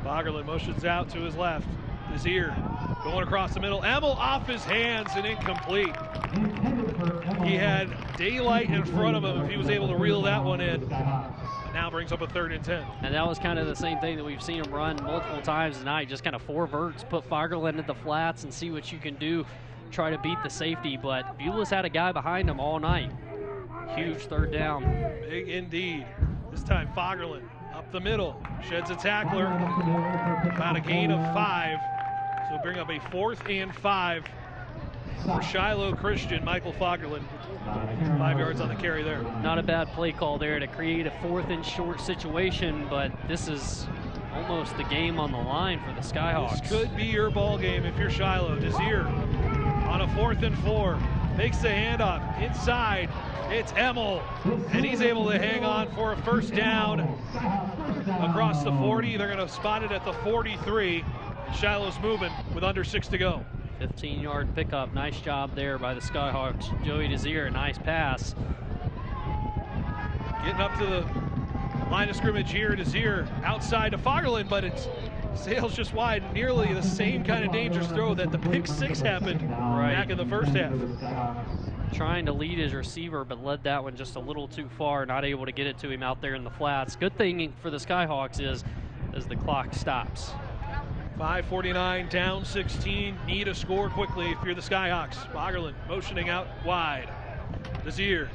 Fagerlund motions out to his left. Desir going across the middle. Emmel off his hands and incomplete. He had daylight in front of him if he was able to reel that one in. Now brings up a 3rd and 10. And that was kind of the same thing that we've seen him run multiple times tonight. Just kind of 4 verts, put Fagerlund at the flats and see what you can do. Try to beat the safety, but Beulah's had a guy behind him all night. Huge 3rd down. Big indeed. This time Fagerlund up the middle, sheds a tackler. About a gain of 5. So bring up a 4th and 5 for Shiloh Christian. Michael Fagerlund, 5 yards on the carry there. Not a bad play call there to create a 4th and short situation, but this is almost the game on the line for the Skyhawks. This could be your ball game if you're Shiloh. Desir on a 4th and 4, makes the handoff inside. It's Emmel, and he's able to hang on for a 1st down across the 40. They're going to spot it at the 43. Shiloh's moving with under 6 to go. 15-yard pickup. Nice job there by the Skyhawks. Joey Desir, a nice pass. Getting up to the line of scrimmage here. Desir outside to Fagerlund, but it's sails just wide. Nearly the same kind of dangerous throw that the pick 6 happened back in the first half. Trying to lead his receiver, but led that one just a little too far, not able to get it to him out there in the flats. Good thing for the Skyhawks is as the clock stops. 5:49, down 16, need a score quickly if you're the Skyhawks. Fagerlund motioning out wide. Desir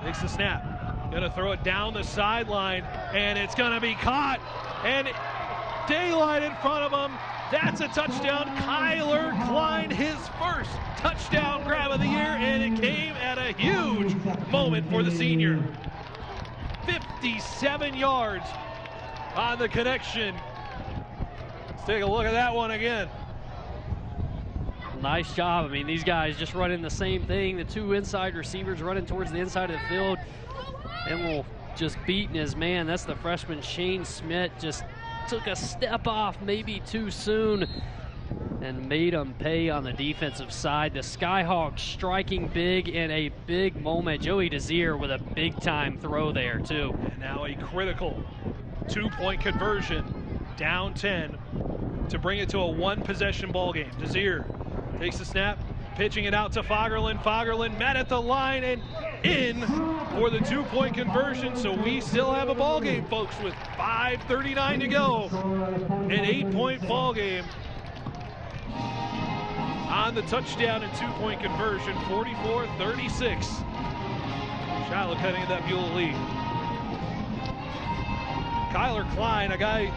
takes the snap, gonna throw it down the sideline, and it's gonna be caught, and daylight in front of him. That's a touchdown. Kyler Klein, his 1st touchdown grab of the year, and it came at a huge moment for the senior. 57 yards on the connection. Let's take a look at that one again. Nice job. I mean, these guys just running the same thing. The 2 inside receivers running towards the inside of the field. Emmel just beating his man. That's the freshman Shane Smith. Just took a step off maybe too soon and made him pay on the defensive side. The Skyhawks striking big in a big moment. Joey Desir with a big-time throw there, too. And now a critical 2-point conversion, down 10, to bring it to a 1-possession ball game. Desir takes the snap, pitching it out to Fagerlund. Fagerlund met at the line and in for the 2-point conversion. So we still have a ball game, folks, with 5:39 to go. An 8-point ball game on the touchdown and 2-point conversion, 44-36. Shiloh cutting that Beulah lead. Kyler Klein, a guy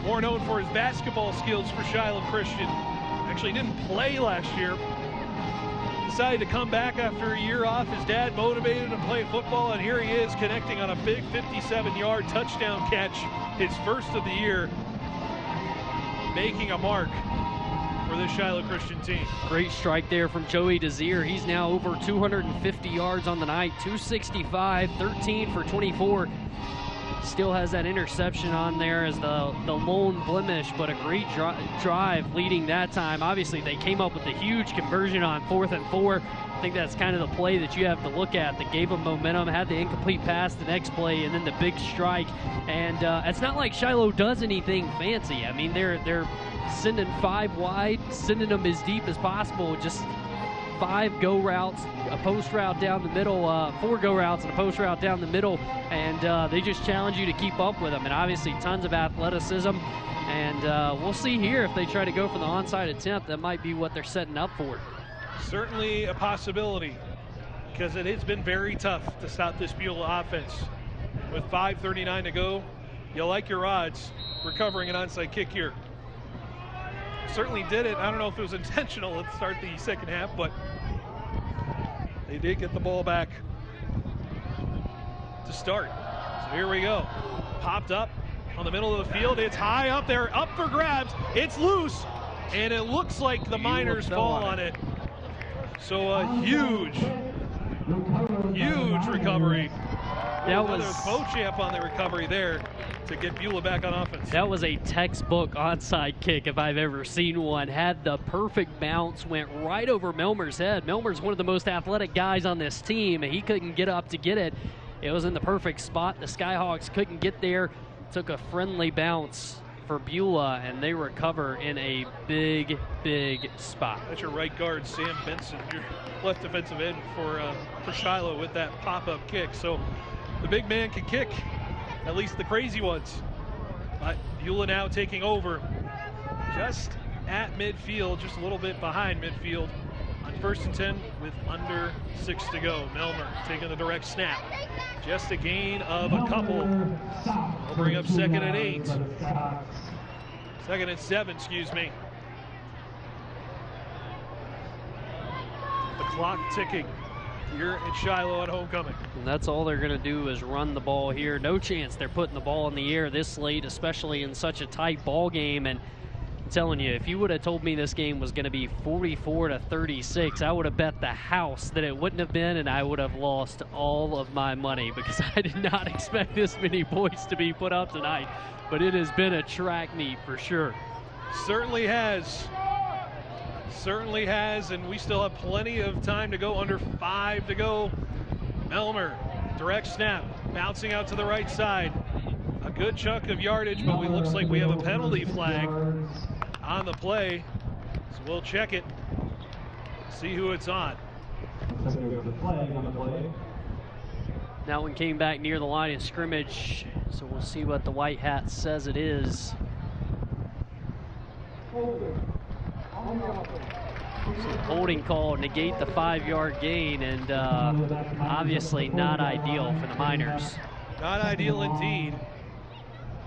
more known for his basketball skills for Shiloh Christian. Actually didn't play last year. Decided to come back after a year off. His dad motivated him to play football, and here he is connecting on a big 57-yard touchdown catch, his 1st of the year, making a mark for this Shiloh Christian team. Great strike there from Joey Desir. He's now over 250 yards on the night, 265, 13 for 24. Still has that interception on there as the lone blemish, but a great drive leading that time. Obviously, they came up with a huge conversion on 4th and 4. I think that's kind of the play that you have to look at that gave them momentum, had the incomplete pass the next play, and then the big strike. And it's not like Shiloh does anything fancy. I mean, they're sending 5 wide, sending them as deep as possible, just 5 go routes, a post route down the middle, 4 go routes and a post route down the middle, and they just challenge you to keep up with them. And obviously tons of athleticism, and we'll see here if they try to go for the onside attempt. That might be what they're setting up for. Certainly a possibility, because it has been very tough to stop this Beulah offense. With 5:39 to go, you like your odds recovering an onside kick here. Certainly did it. I don't know if it was intentional at the start of the second half, but they did get the ball back to start. So here we go. Popped up on the middle of the field. It's high up there, up for grabs. It's loose, and it looks like the Miners fall on it. So a huge recovery. That was Beauchamp on the recovery there to get Beulah back on offense. That was a textbook onside kick if I've ever seen one. Had the perfect bounce, went right over Melmer's head. Melmer's one of the most athletic guys on this team, and he couldn't get up to get it. It was in the perfect spot. The Skyhawks couldn't get there. Took a friendly bounce for Beulah, and they recover in a big, big spot. That's your right guard, Sam Benson, your left defensive end for Shiloh with that pop-up kick. So the big man can kick, at least the crazy ones. But Beulah now taking over just at midfield, just a little bit behind midfield on 1st and 10 with under 6 to go. Melmer taking the direct snap. Just a gain of a couple. We'll bring up 2nd and 8. 2nd and 7, excuse me. The clock ticking here at Shiloh at homecoming. And that's all they're going to do is run the ball here. No chance they're putting the ball in the air this late, especially in such a tight ball game. And I'm telling you, if you would have told me this game was going to be 44-36, I would have bet the house that it wouldn't have been, and I would have lost all of my money because I did not expect this many points to be put up tonight. But it has been a track meet for sure. Certainly has. Certainly has, and we still have plenty of time to go, under 5 to go. Melmer, direct snap, bouncing out to the right side. A good chunk of yardage, but it looks like we have a penalty flag on the play. So we'll check it, see who it's on. That one came back near the line of scrimmage, so we'll see what the white hat says it is. Holding call, negate the 5-yard gain, and obviously not ideal for the Miners. Not ideal indeed.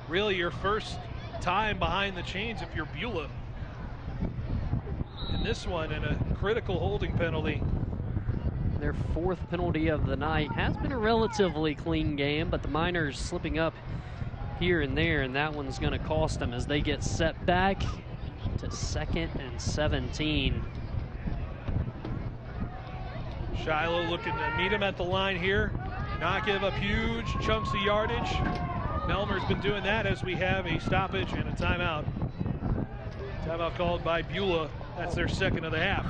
Really your first time behind the chains if you're Beulah. And this one in a critical holding penalty. Their 4th penalty of the night. Has been a relatively clean game, but the Miners slipping up here and there, and that one's going to cost them as they get set back to 2nd and 17. Shiloh looking to meet him at the line here, not give up huge chunks of yardage. Melmer's been doing that as we have a stoppage and a timeout. Timeout called by Beulah. That's their 2nd of the half.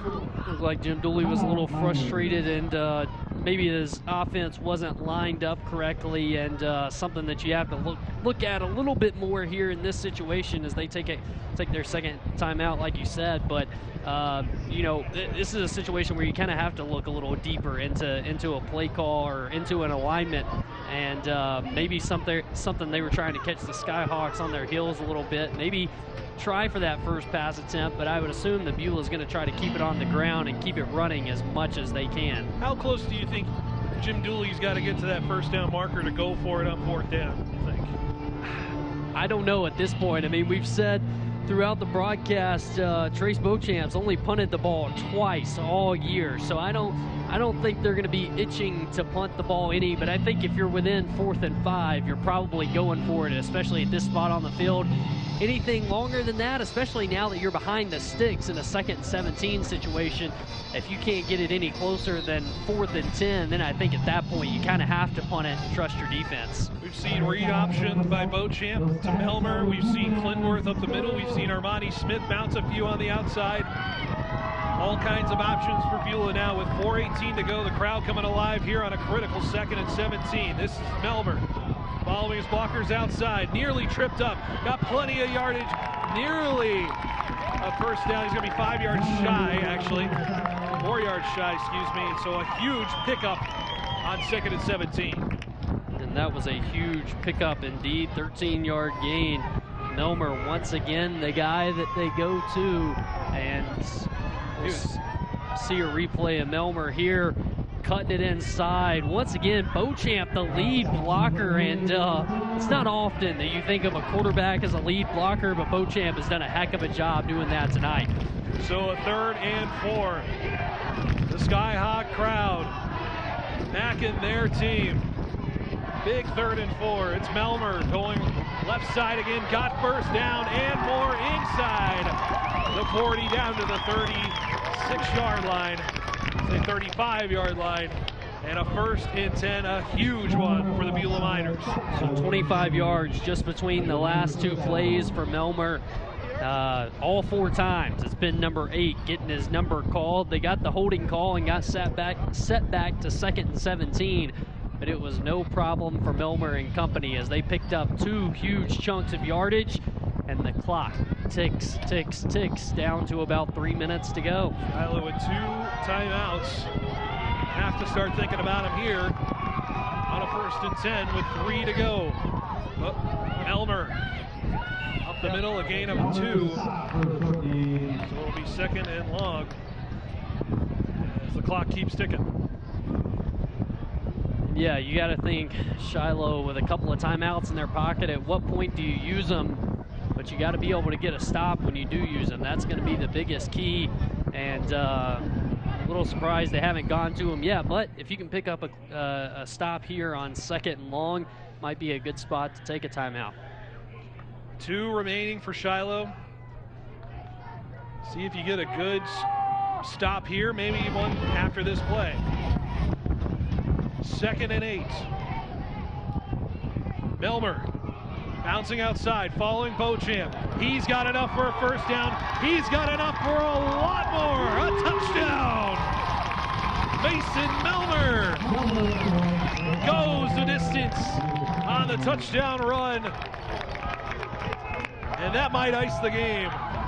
Looked like Jim Dooley was a little frustrated, and maybe his offense wasn't lined up correctly, and something that you have to look at a little bit more here in this situation as they take their 2nd timeout, like you said. But you know, this is a situation where you kind of have to look a little deeper into a play call or into an alignment, and maybe something they were trying to catch the Skyhawks on their heels a little bit. Maybe try for that first pass attempt, but I would assume that Beulah is going to try to keep it on the ground and keep it running as much as they can. How close do you think Jim Dooley's got to get to that 1st down marker to go for it on 4th down, you think? I don't know at this point. I mean, we've said throughout the broadcast, Trace Beauchamp's only punted the ball twice all year, so I don't think they're going to be itching to punt the ball any, but I think if you're within 4th and 5, you're probably going for it, especially at this spot on the field. Anything longer than that, especially now that you're behind the sticks in a 2nd and 17 situation, if you can't get it any closer than 4th and 10, then I think at that point you kind of have to punt it and trust your defense. We've seen read options by Beauchamp to Melmer. We've seen Clinworth up the middle. We've seen Armani Smith bounce a few on the outside. All kinds of options for Beulah now with 4:18 to go. The crowd coming alive here on a critical 2nd and 17. This is Melmer following his blockers outside. Nearly tripped up. Got plenty of yardage. Nearly a 1st down. He's going to be 5 yards shy, actually. 4 yards shy, excuse me. And so a huge pickup on 2nd and 17. And that was a huge pickup indeed. 13-yard gain. Melmer once again the guy that they go to, and we'll see a replay of Melmer here cutting it inside. Once again, Beauchamp the lead blocker, and it's not often that you think of a quarterback as a lead blocker, but Beauchamp has done a heck of a job doing that tonight. So a 3rd and 4. The Skyhawk crowd backing their team. Big 3rd and 4. It's Melmer going left side again. Got 1st down and more inside the 40 down to the 36-yard line, the 35-yard line, and a 1st and 10, a huge one for the Beulah Miners. So 25 yards just between the last 2 plays for Melmer. All 4 times it's been number 8 getting his number called. They got the holding call and got set back to 2nd and 17. But it was no problem for Melmer and company as they picked up 2 huge chunks of yardage and the clock ticks, ticks, ticks down to about 3 minutes to go. Shiloh with 2 timeouts. Have to start thinking about him here on a 1st and 10 with 3 to go. Elmer up the middle, a gain of 2. So it'll be 2nd and long as the clock keeps ticking. Yeah, you got to think Shiloh with a couple of timeouts in their pocket. At what point do you use them? But you got to be able to get a stop when you do use them. That's going to be the biggest key. And a little surprised they haven't gone to them yet. But if you can pick up a stop here on 2nd and long, might be a good spot to take a timeout. 2 remaining for Shiloh. See if you get a good stop here, maybe one after this play. 2nd and 8. Melmer bouncing outside, following Beauchamp. He's got enough for a 1st down. He's got enough for a lot more. A touchdown. Mason Melmer goes the distance on the touchdown run. And that might ice the game.